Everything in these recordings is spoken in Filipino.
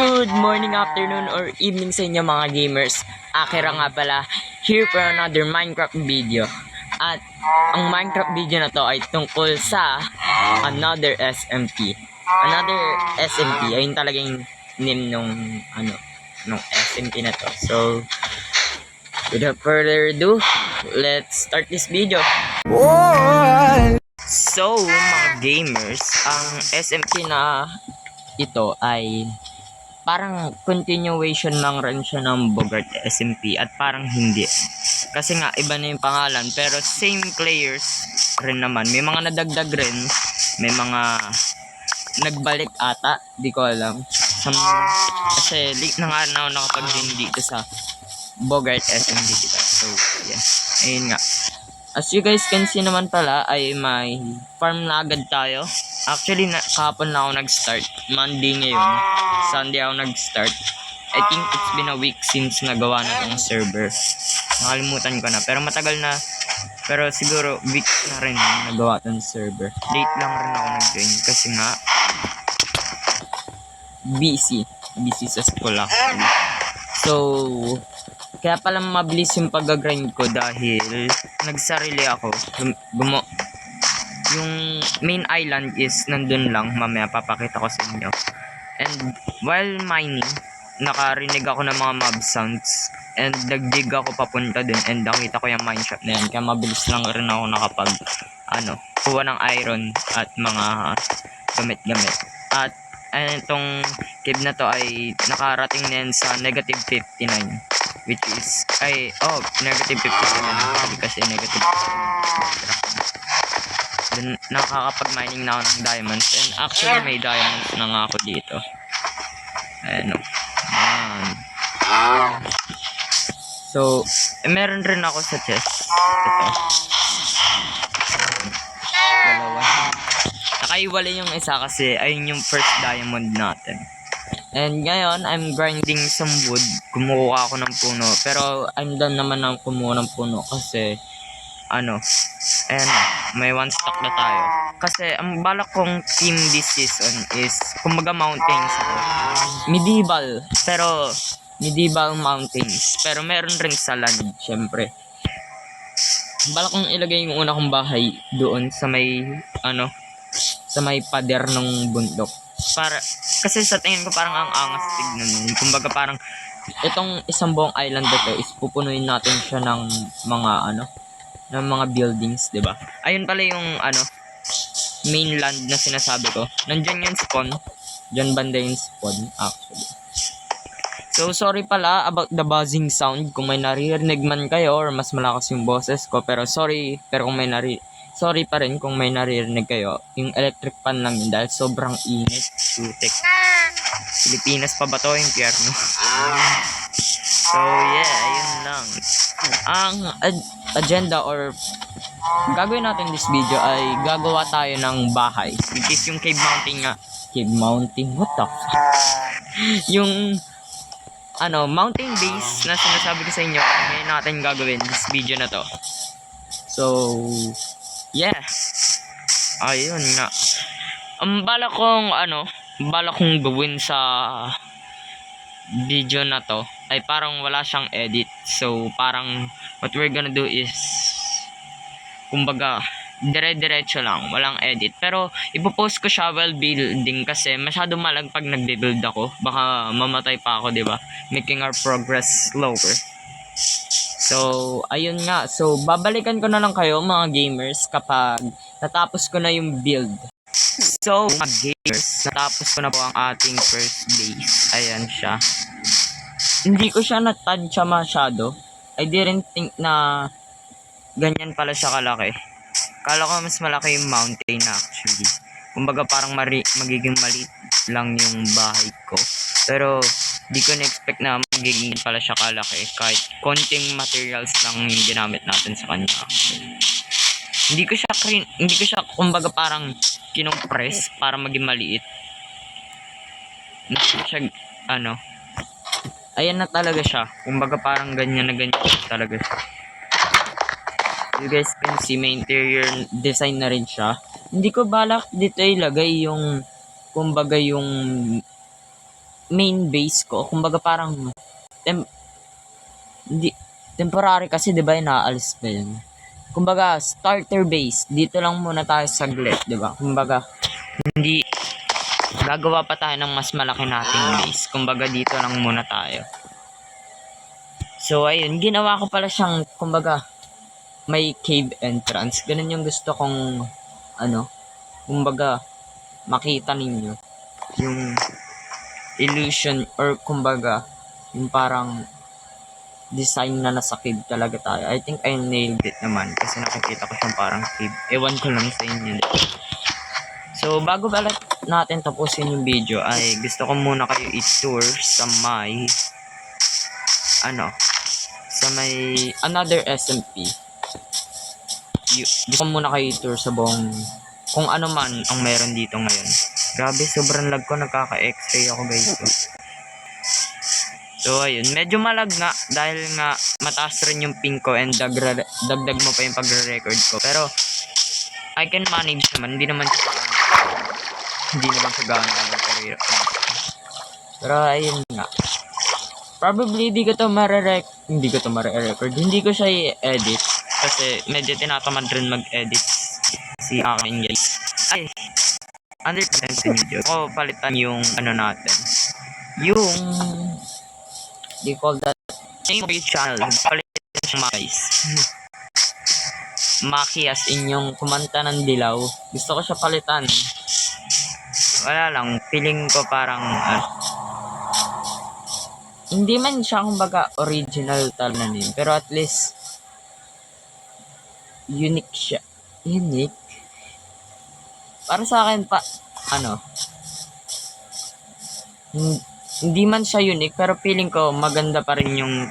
Good morning, afternoon, or evening sa inyo mga gamers. Akira nga pala, here for another Minecraft video. At ang Minecraft video na to ay tungkol sa another SMP. Another SMP, ayun talagang name nung SMP na to. So, without further ado, let's start this video. So, mga gamers, ang SMP na ito ay parang continuation lang rin siya ng Bogart SMP at parang hindi. Kasi nga iba na yung pangalan pero same players rin naman. May mga nadagdag rin, may mga nagbalik ata, di ko alam. Kasi late na nga na ako nakapag-join dito sa Bogart SMP dito. So, yeah. Ayun nga. As you guys can see naman pala ay may farm na agad tayo. Actually, kahapon na ako nag-start. Monday ngayon. Sunday ako nag-start. I think it's been a week since nagawa na tong server. Nakalimutan ko na. Pero matagal na. Pero siguro week na rin nagawa tong server. Late lang rin ako nag-join. Kasi nga busy sa school actually. So, kaya pala mabilis yung pag-grind ko dahil nagsarili ako. Yung main island is nandun lang. Mamaya papakita ko sa inyo. And while mining, nakarinig ako ng mga mob sounds. And nag-dig ako papunta dun. And nakita ko yung mineshaft na yan. Kaya mabilis lang rin ako nakapag kuha ng iron at mga gamit-gamit. At itong cave na to ay nakarating na yan sa negative 59. Which is, negative 57 kasi negative 57. Then, nakakapag-mining na ako ng diamonds. And actually, may diamonds na nga ako dito. Ayan o. So, meron rin ako sa chest. Ito. Dalawa. Nakaiwalay yung isa kasi ayun yung first diamond natin. And ngayon, I'm grinding some wood. Kumuha ako ng puno. Pero, I'm done naman ng kumuha ng puno kasi, may one stock na tayo. Kasi, ang balak kong team this season is, kumbaga mountains ako. Medieval mountains. Pero, meron rin sa land, syempre. Balak kong ilagay yung una kong bahay doon sa may, sa may pader ng bundok. Kasi sa tingin ko parang ang angas tignan nun. Kumbaga parang itong isang buong island na to is pupunuin natin siya ng mga buildings, 'di ba? Ayun pala yung mainland na sinasabi ko. Nandiyan yung spawn. Diyan banda yung spawn actually. So sorry pala about the buzzing sound kung may naririnig man kayo or mas malakas yung boses ko, pero sorry pa rin kung may naririnig kayo. Yung electric fan lang yun dahil sobrang init. Putik. Pilipinas pa ba to? Impyerno. So yeah, ayun lang. Ang agenda or gagawin natin this video ay gagawa tayo ng bahay. Which is yung cave mounting nga. Cave mounting? What the fuck? Yung mountain base na sinasabi ko sa inyo. Ngayon natin gagawin this video na to. So yeah. Ayun nga. Ang balak kong gawin sa video na to ay parang wala siyang edit. So parang what we're gonna do is kumbaga dire-diretso lang, walang edit. Pero ipopost ko siya while building kasi masyado malag pag nagbe-build ako. Baka mamatay pa ako, 'di ba? Making our progress slower. So, ayun nga. So, babalikan ko na lang kayo mga gamers kapag natapos ko na yung build. So, mga gamers, natapos ko na po ang ating first base. Ayan siya. Hindi ko siya natansya masyado. I didn't think na ganyan pala siya kalaki. Kala ko mas malaki yung mountain actually. Kumbaga parang magiging maliit lang yung bahay ko. Pero, di ko na-expect na magiging pala siya kalaki kahit konting materials lang yung ginamit natin sa kanya. Hindi ko siya kumbaga parang kinompress para maging maliit. Ayan na talaga siya. Kumbaga parang ganyan na ganyan talaga siya. You guys can see may interior design na rin siya. Hindi ko balak dito ilagay yung kumbaga yung main base ko. Kumbaga parang hindi temporary kasi 'di ba inaalis pa yun. Kumbaga starter base. Dito lang muna tayo saglit, 'di ba? Kumbaga hindi gagawa pa tayo ng mas malaki nating base. Kumbaga dito lang muna tayo. So ayun, ginawa ko pala siyang kumbaga may cave entrance. Ganun yung gusto kong kumbaga makita ninyo yung illusion or kumbaga yung parang design na nasa cave talaga tayo. I think I nailed it naman kasi nakikita ko siyang parang cave. Ewan ko lang sa inyo. So bago pala natin tapusin yung video ay gusto ko muna kayo i-tour sa may sa may another SMP. Gusto ko muna kayo i-tour sa buong kung ano man ang meron dito ngayon. Grabe, sobrang lag ko. Nagkaka-x-ray ako guys. So ayun, medyo malag nga dahil nga mataas rin yung ping ko and dagdag mo pa yung pagre-record ko. Pero I can manage naman. Hindi naman siya gano'n. Pero ayun nga. Probably hindi ko to mare-record. Hindi ko siya i-edit kasi medyo tinatamad rin mag-edit si akin guys. Ay, 100% video. Ako palitan yung natin. Yung they call that yung channel. Palitan siya guys. Maki as in yung kumanta ng dilaw. Gusto ko siya palitan. Wala lang. Feeling ko parang hindi man siya kumbaga original talaga name. Pero at least unique siya. Unique? Para sa akin pa, hindi man siya unique, pero feeling ko maganda pa rin yung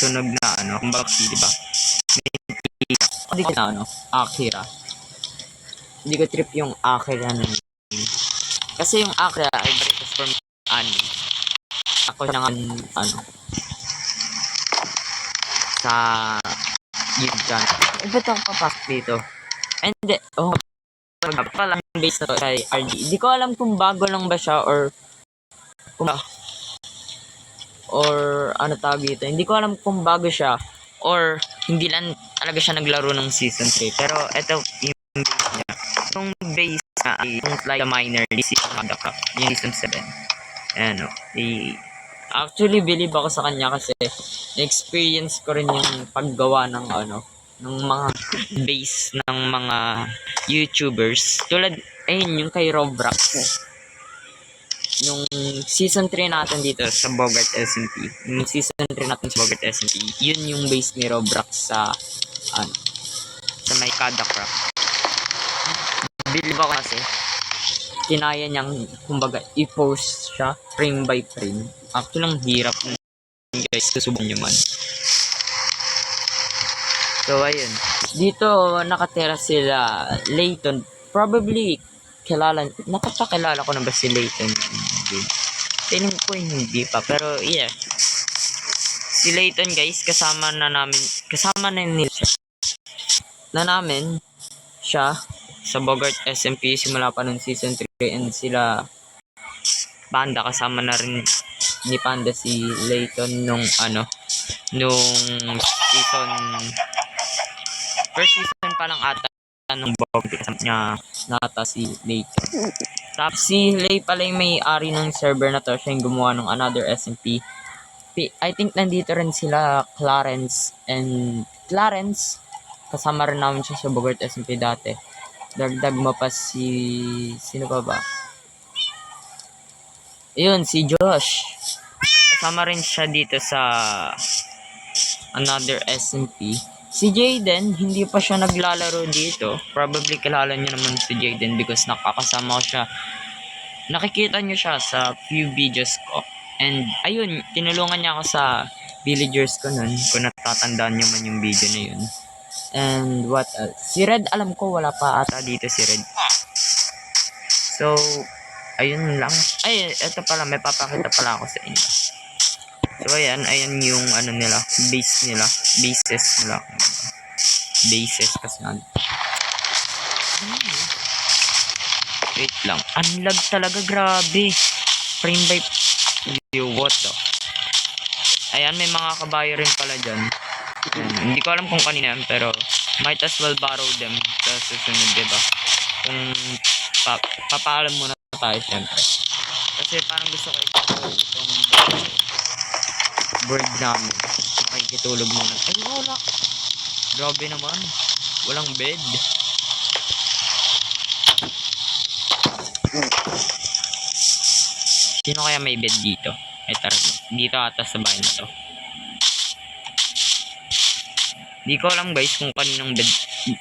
tunog na kumbaga, di ba? Hindi ko Akira. Hindi ko trip yung Akira kasi yung Akira ay breakfast from anime. Ako siya nga sa yun dyan. Ba't ako papasok dito? Hindi, palang base na to kay RD. Hindi ko alam kung bago lang ba siya or ano tawag dito. Hindi ko alam kung bago siya or hindi lang talaga siya naglaro ng season 3. Pero ito yung base niya. Yung base na ay yung like the minor yung season 7. Actually believe ako sa kanya kasi experience ko rin yung paggawa ng ng mga base ng mga YouTubers. Tulad yung kay Roblox. Yung season 3 natin dito sa Bogart SMP. Yung season 3 natin sa Bogart SMP. Yun yung base ni Roblox sa may Kadacraft. Believe ako kasi kinaya niyang kumbaga i-post siya frame by frame. Actually lang hirap guys, susubukan nyo man. So ayun, dito nakatira sila Layton. Probably nakapakilala ko na ba si Layton? Feeling ko hindi pa, pero yeah. Si Layton guys, kasama na namin siya sa Bogart SMP simula pa ng season 3 and sila Panda, kasama na rin ni Panda si Layton nung season first season pa lang ata ng Bogart kasama niya nata si Layton. Tapos si Lay pala yung may-ari ng server na to, siya yung gumawa ng another SMP. I think nandito rin sila Clarence, kasama rin namin siya sa Bogart SMP dati. Dagdag mo pa sino ba? Ayun, si Josh. Kasama rin siya dito sa another SMP. Si Jaden, hindi pa siya naglalaro dito. Probably kilala niyo naman si Jaden because nakakasama ko siya. Nakikita niyo siya sa few videos ko. And ayun, tinulungan niya ako sa villagers ko nun. Kung natatandaan niyo man yung video na yun. And what else? Si Red, alam ko wala pa ata dito si Red. So, ayun lang. Ay, eto pala, may papakita pala ako sa inyo. So, ayan yung nila, bases nila. Bases kasi wait lang. Unlag talaga, grabe. Frame by what the? Ayan, may mga kabayo rin pala dyan. Ayan, hindi ko alam kung kanina yan, pero might as well borrow them sa susunod, diba? Kung papaalam muna tayo, syempre. Kasi parang gusto ko itong bird namin. Makikitulog muna. Ay, wala. Grabe naman. Walang bed. Sino kaya may bed dito? Ay, tara. Dito ata sa bahay na to. Di ko alam guys kung kaninong bed,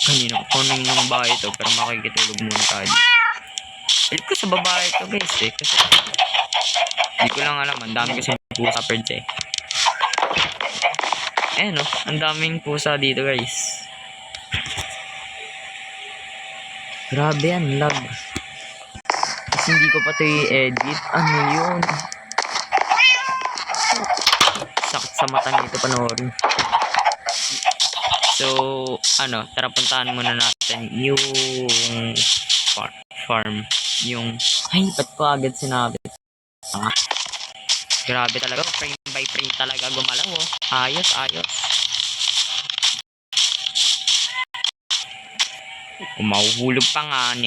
kaninong bahay ito, pero makikitulog muna tayo dito. Alam ko sa babae ito guys eh, kasi di ko lang alam, ang dami kasi pusa birds eh. Eh no, ang daming pusa dito guys. Grabe yan, lag. Kasi hindi ko pa ito i-edit. Ano yun? Sakit sa mata nito panoorin. So, ano, tara puntahan muna natin yung farm. Yung, ay, ba't ko agad sinabi? Grabe talaga, frame by frame talaga gumalaw, oh. Ayos, ayos. Mahuhulog pa nga,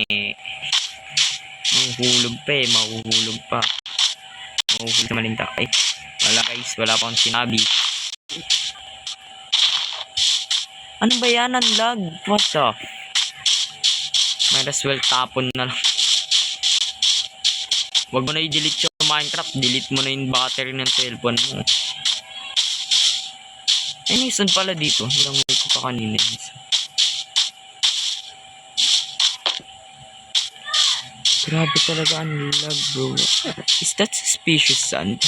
mahuhulog pa eh, mahuhulog pa. Mahuhulog na malintak. Ay, wala guys, wala pa akong sinabi. Ano ba yan? Ang lag? What the? Might as well tapon na lang. Wag mo na i-delete yung Minecraft. Delete mo na yung battery ng cellphone mo. Ay, nisan pala dito. Nilangoy ko pa kanina. Grabe talaga ang lag, bro. Is that suspicious sand?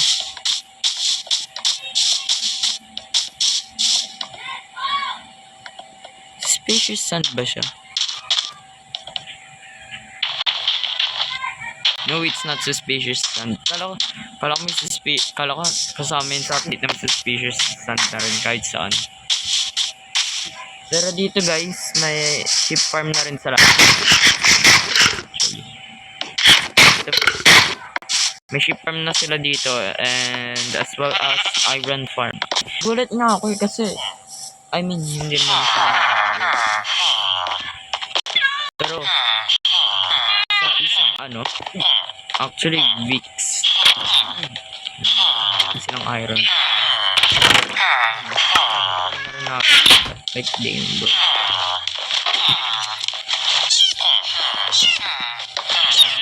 Suspicious sand ba siya? No, it's not suspicious sand. Kala ko kasama yun sa update ng suspicious sand na rin kahit saan. Pero dito guys, may sheep farm na rin sa lahat. May sheep farm na sila dito and as well as iron farm. Gulat nga ako kasi I mean, hindi naman siya. Pero sa isang ano, actually weeks. Silang iron. Like game, bro.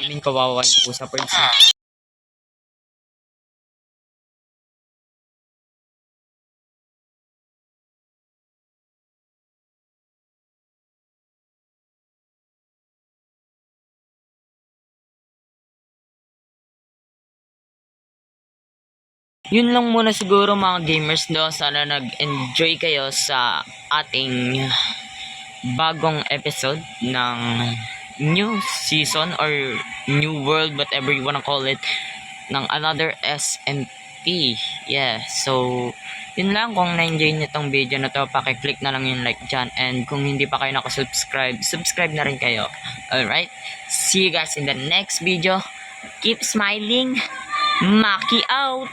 Daming kawawa yung po sa person. Yun lang muna siguro mga gamers do. Sana nag-enjoy kayo sa ating bagong episode ng new season or new world, whatever you wanna call it, ng another SMP. Yeah, so yun lang. Kung na-enjoy nyo tong video na to, pakiclick na lang yung like dyan, and kung hindi pa kayo nakasubscribe, subscribe na rin kayo. Alright, see you guys in the next video. Keep smiling. Maki out.